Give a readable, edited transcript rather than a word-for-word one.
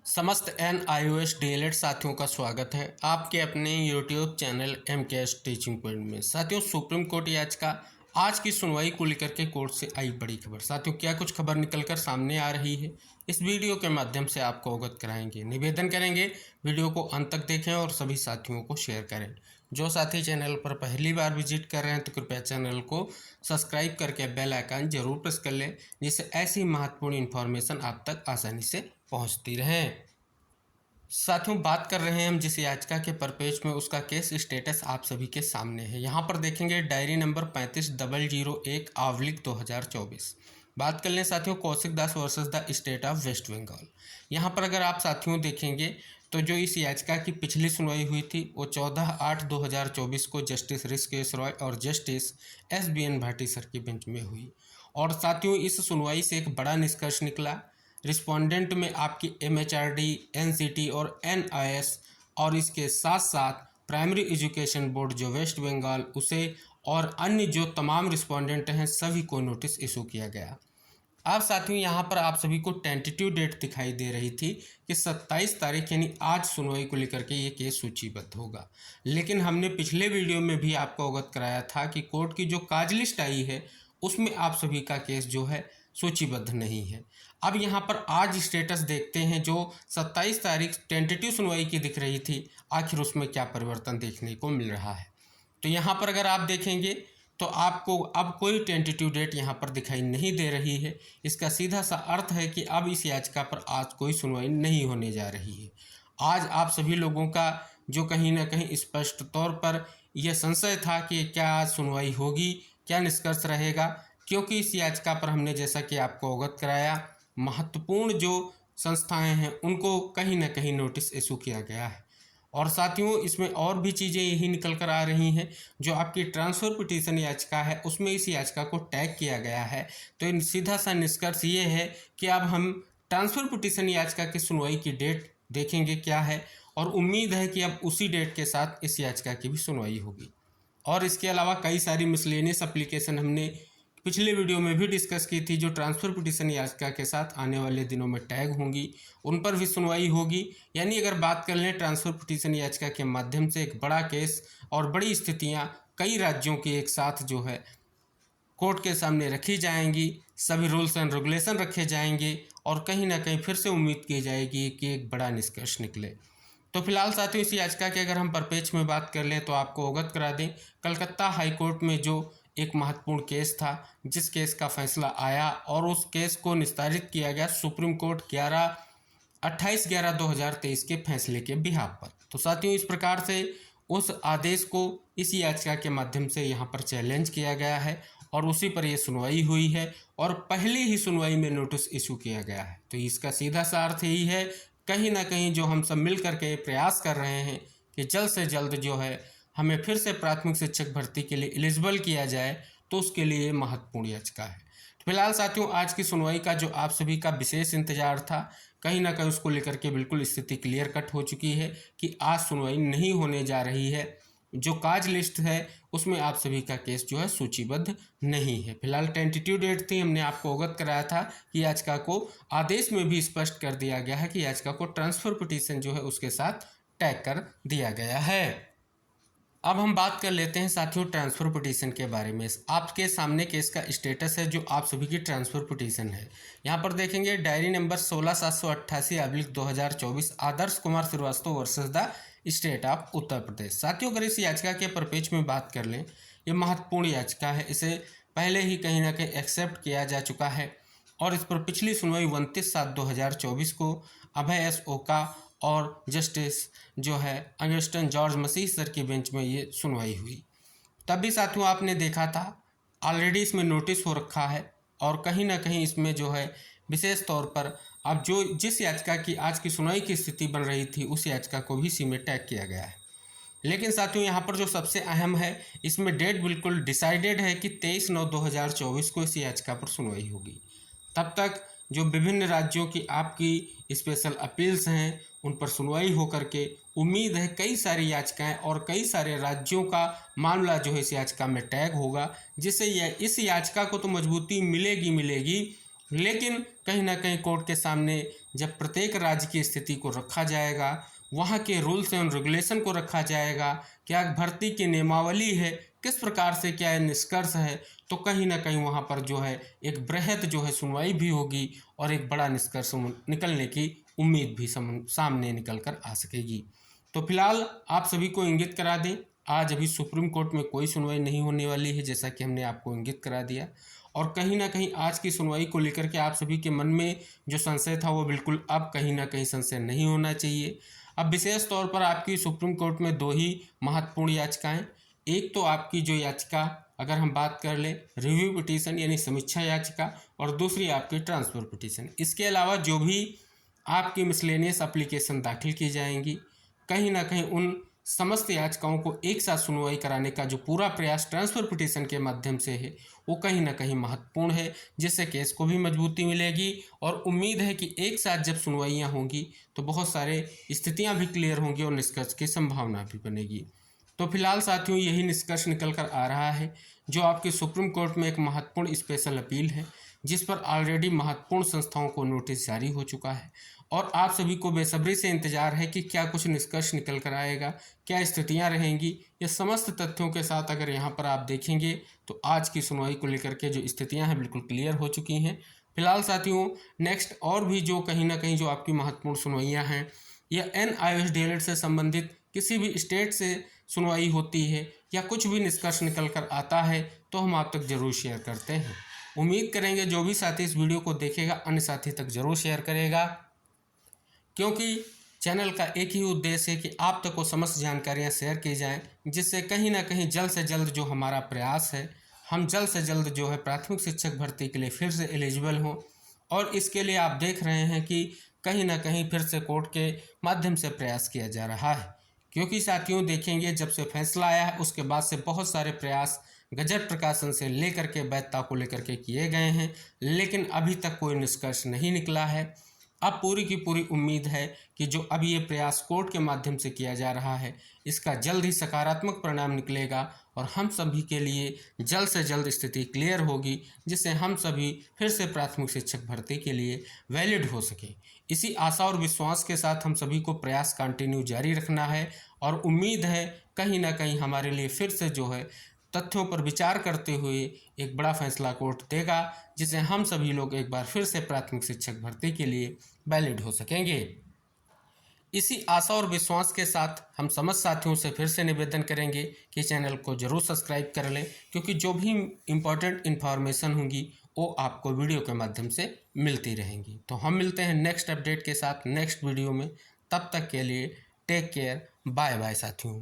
समस्त NIOS DLED साथियों का स्वागत है आपके अपने YouTube channel MKS teaching point में। साथियों, सुप्रीम कोर्ट याचिका आज की सुनवाई को लेकर के कोर्ट से आई बड़ी खबर। साथियों, क्या कुछ खबर निकलकर सामने आ रही है, इस वीडियो के माध्यम से आपको अवगत कराएंगे। निवेदन करेंगे वीडियो को अंत तक देखें और सभी साथियों को शेयर करें। जो साथी चैनल पर पहली बार विजिट कर रहे हैं तो कृपया चैनल को सब्सक्राइब करके बेल आइकन जरूर प्रेस कर लें, जिससे ऐसी महत्वपूर्ण इन्फॉर्मेशन आप तक आसानी से पहुंचती रहे। साथियों, बात कर रहे हैं हम जिस याचिका के परपेच में, उसका केस स्टेटस आप सभी के सामने है। यहाँ पर देखेंगे डायरी नंबर 35-001/2024। बात कर लें साथियों Kaushik Das versus the state of West Bengal. यहाँ पर अगर आप साथियों देखेंगे तो जो इस याचिका की पिछली सुनवाई हुई थी वो 14/8/2024 को जस्टिस ऋषिकेश रॉय और जस्टिस SBN भाटी सर की बेंच में हुई। और साथियों, इस सुनवाई से एक बड़ा निष्कर्ष निकला। रिस्पोंडेंट में आपकी MHRD, NCT और NIS और इसके साथ साथ प्राइमरी एजुकेशन बोर्ड जो वेस्ट बंगाल उसे और अन्य जो तमाम रिस्पोंडेंट हैं सभी को नोटिस इशू किया गया। अब साथियों, यहाँ पर आप सभी को टेंटेटिव डेट दिखाई दे रही थी कि 27 तारीख यानी आज सुनवाई को लेकर के ये केस सूचीबद्ध होगा। लेकिन हमने पिछले वीडियो में भी आपको अवगत कराया था कि कोर्ट की जो काज लिस्ट आई है उसमें आप सभी का केस जो है सूचीबद्ध नहीं है। अब यहाँ पर आज स्टेटस देखते हैं। जो 27 तारीख टेंटेटिव सुनवाई की दिख रही थी, आखिर उसमें क्या परिवर्तन देखने को मिल रहा है। तो यहाँ पर अगर आप देखेंगे तो आपको अब कोई टेंटेटिव डेट यहाँ पर दिखाई नहीं दे रही है। इसका सीधा सा अर्थ है कि अब इस याचिका पर आज कोई सुनवाई नहीं होने जा रही है। आज आप सभी लोगों का जो कहीं ना कहीं स्पष्ट तौर पर यह संशय था कि क्या आज सुनवाई होगी, क्या निष्कर्ष रहेगा, क्योंकि इस याचिका पर हमने जैसा कि आपको अवगत कराया महत्वपूर्ण जो संस्थाएं हैं उनको कहीं ना कहीं नोटिस इशू किया गया है। और साथियों, इसमें और भी चीज़ें यही निकल कर आ रही हैं। जो आपकी ट्रांसफ़र पिटीशन याचिका है उसमें इस याचिका को टैग किया गया है। तो सीधा सा निष्कर्ष ये है कि अब हम ट्रांसफ़र पिटीशन याचिका की सुनवाई की डेट देखेंगे क्या है, और उम्मीद है कि अब उसी डेट के साथ इस याचिका की भी सुनवाई होगी। और इसके अलावा कई सारी मिसलेनियस एप्लीकेशन हमने पिछले वीडियो में भी डिस्कस की थी जो ट्रांसफ़र पिटीशन याचिका के साथ आने वाले दिनों में टैग होंगी, उन पर भी सुनवाई होगी। यानी अगर बात कर लें ट्रांसफ़र पिटीशन याचिका के माध्यम से एक बड़ा केस और बड़ी स्थितियां कई राज्यों की एक साथ जो है कोर्ट के सामने रखी जाएंगी, सभी रूल्स एंड रेगुलेशन रखे जाएंगे और कहीं ना कहीं फिर से उम्मीद की जाएगी कि एक बड़ा निष्कर्ष निकले। तो फिलहाल साथियों, इस याचिका के अगर हम परपेच में बात कर लें तो आपको अवगत करा दें, कलकत्ता हाई कोर्ट में जो एक महत्वपूर्ण केस था, जिस केस का फैसला आया और उस केस को निस्तारित किया गया सुप्रीम कोर्ट 28/11/2023 के फैसले के बिहाफ पर। तो साथियों, इस प्रकार से उस आदेश को इस याचिका के माध्यम से यहाँ पर चैलेंज किया गया है और उसी पर यह सुनवाई हुई है और पहली ही सुनवाई में नोटिस इशू किया गया है। तो इसका सीधा सा अर्थ यही है, कहीं ना कहीं जो हम सब मिल करके प्रयास कर रहे हैं कि जल्द से जल्द जो है हमें फिर से प्राथमिक शिक्षक भर्ती के लिए एलिजिबल किया जाए, तो उसके लिए महत्वपूर्ण याचिका है। तो फिलहाल साथियों, आज की सुनवाई का जो आप सभी का विशेष इंतजार था, कहीं ना कहीं उसको लेकर के बिल्कुल स्थिति क्लियर कट हो चुकी है कि आज सुनवाई नहीं होने जा रही है। जो काज लिस्ट है उसमें आप सभी का केस जो है सूचीबद्ध नहीं है। फिलहाल टेंटेटिव डेट थी, हमने आपको अवगत कराया था कि याचिका को आदेश में भी स्पष्ट कर दिया गया है कि याचिका को ट्रांसफ़र पिटीशन जो है उसके साथ टैग कर दिया गया है। अब हम बात कर लेते हैं साथियों ट्रांसफ़र पिटीशन के बारे में। आपके सामने केस का स्टेटस है जो आप सभी की ट्रांसफ़र पिटीशन है। यहाँ पर देखेंगे diary number 16/788/2024 Adarsh Kumar Srivastava versus the state of Uttar Pradesh. साथियों, अगर इस याचिका के परपेच में बात कर लें, ये महत्वपूर्ण याचिका है। इसे पहले ही कहीं ना कहीं एक्सेप्ट किया जा चुका है और इस पर पिछली सुनवाई 29/7/2024 को अभय S. ओका और जस्टिस जो है अगस्टन जॉर्ज मसीह सर की बेंच में ये सुनवाई हुई। तभी साथियों आपने देखा था ऑलरेडी इसमें नोटिस हो रखा है और कहीं ना कहीं इसमें जो है विशेष तौर पर अब जो जिस याचिका की आज की सुनवाई की स्थिति बन रही थी उस याचिका को भी इसी में टैग किया गया है। लेकिन साथियों, यहाँ पर जो सबसे अहम है, इसमें डेट बिल्कुल डिसाइडेड है कि 23/9/2024 को इस याचिका पर सुनवाई होगी। तब तक जो विभिन्न राज्यों की आपकी स्पेशल अपील्स हैं उन पर सुनवाई हो करके उम्मीद है कई सारी याचिकाएं और कई सारे राज्यों का मामला जो है इस याचिका में टैग होगा, जिससे इस याचिका को तो मजबूती मिलेगी लेकिन कहीं ना कहीं कोर्ट के सामने जब प्रत्येक राज्य की स्थिति को रखा जाएगा, वहाँ के रूल्स एंड रेगुलेशन को रखा जाएगा, क्या भर्ती की नियमावली है, किस प्रकार से क्या निष्कर्ष है, तो कहीं ना कहीं वहाँ पर जो है एक बृहद जो है सुनवाई भी होगी और एक बड़ा निष्कर्ष निकलने की उम्मीद भी सामने निकल कर आ सकेगी। तो फिलहाल आप सभी को इंगित करा दें, आज अभी सुप्रीम कोर्ट में कोई सुनवाई नहीं होने वाली है, जैसा कि हमने आपको इंगित करा दिया। और कहीं ना कहीं आज की सुनवाई को लेकर के आप सभी के मन में जो संशय था वो बिल्कुल अब कहीं ना कहीं संशय नहीं होना चाहिए। अब विशेष तौर पर आपकी सुप्रीम कोर्ट में दो ही महत्वपूर्ण याचिकाएं, एक तो आपकी जो याचिका अगर हम बात कर लें रिव्यू पिटीशन यानी समीक्षा याचिका, और दूसरी आपकी ट्रांसफर पिटीशन। इसके अलावा जो भी आपकी मिसलेनियस एप्लीकेशन दाखिल की जाएंगी, कहीं ना कहीं उन समस्त याचिकाओं को एक साथ सुनवाई कराने का जो पूरा प्रयास ट्रांसफर पिटीशन के माध्यम से है वो कहीं ना कहीं महत्वपूर्ण है, जिससे केस को भी मजबूती मिलेगी। और उम्मीद है कि एक साथ जब सुनवाइयाँ होंगी तो बहुत सारे स्थितियाँ भी क्लियर होंगी और निष्कर्ष की संभावना भी बनेगी। तो फिलहाल साथियों यही निष्कर्ष निकल कर आ रहा है जो आपके सुप्रीम कोर्ट में एक महत्वपूर्ण स्पेशल अपील है, जिस पर ऑलरेडी महत्वपूर्ण संस्थाओं को नोटिस जारी हो चुका है और आप सभी को बेसब्री से इंतजार है कि क्या कुछ निष्कर्ष निकल कर आएगा, क्या स्थितियां रहेंगी। ये समस्त तथ्यों के साथ अगर यहाँ पर आप देखेंगे तो आज की सुनवाई को लेकर के जो स्थितियां हैं बिल्कुल क्लियर हो चुकी हैं। फिलहाल साथियों नेक्स्ट और भी जो कहीं ना कहीं जो आपकी महत्वपूर्ण सुनवाइयाँ हैं या NIOS से संबंधित किसी भी स्टेट से सुनवाई होती है या कुछ भी निष्कर्ष निकल कर आता है तो हम आप तक जरूर शेयर करते हैं। उम्मीद करेंगे जो भी साथी इस वीडियो को देखेगा अन्य साथी तक जरूर शेयर करेगा, क्योंकि चैनल का एक ही उद्देश्य है कि आप तक वो समस्त जानकारियाँ शेयर की जाएं, जिससे कहीं ना कहीं जल्द से जल्द जो हमारा प्रयास है हम जल्द से जल्द जो है प्राथमिक शिक्षक भर्ती के लिए फिर से एलिजिबल हों। और इसके लिए आप देख रहे हैं कि कहीं ना कहीं फिर से कोर्ट के माध्यम से प्रयास किया जा रहा है, क्योंकि साथियों देखेंगे जब से फैसला आया है उसके बाद से बहुत सारे प्रयास गजट प्रकाशन से लेकर के वैधता को लेकर के किए गए हैं, लेकिन अभी तक कोई निष्कर्ष नहीं निकला है। अब पूरी की पूरी उम्मीद है कि जो अब ये प्रयास कोर्ट के माध्यम से किया जा रहा है इसका जल्द ही सकारात्मक परिणाम निकलेगा और हम सभी के लिए जल्द से जल्द स्थिति क्लियर होगी, जिससे हम सभी फिर से प्राथमिक शिक्षक भर्ती के लिए वैलिड हो सके। इसी आशा और विश्वास के साथ हम सभी को प्रयास कंटिन्यू जारी रखना है और उम्मीद है कहीं ना कहीं हमारे लिए फिर से जो है तथ्यों पर विचार करते हुए एक बड़ा फैसला कोर्ट देगा, जिससे हम सभी लोग एक बार फिर से प्राथमिक शिक्षक भर्ती के लिए वैलिड हो सकेंगे। इसी आशा और विश्वास के साथ हम समस्त साथियों से फिर से निवेदन करेंगे कि चैनल को जरूर सब्सक्राइब कर लें, क्योंकि जो भी इम्पोर्टेंट इन्फॉर्मेशन होंगी वो आपको वीडियो के माध्यम से मिलती रहेंगी। तो हम मिलते हैं नेक्स्ट अपडेट के साथ नेक्स्ट वीडियो में, तब तक के लिए टेक केयर, बाय बाय साथियों।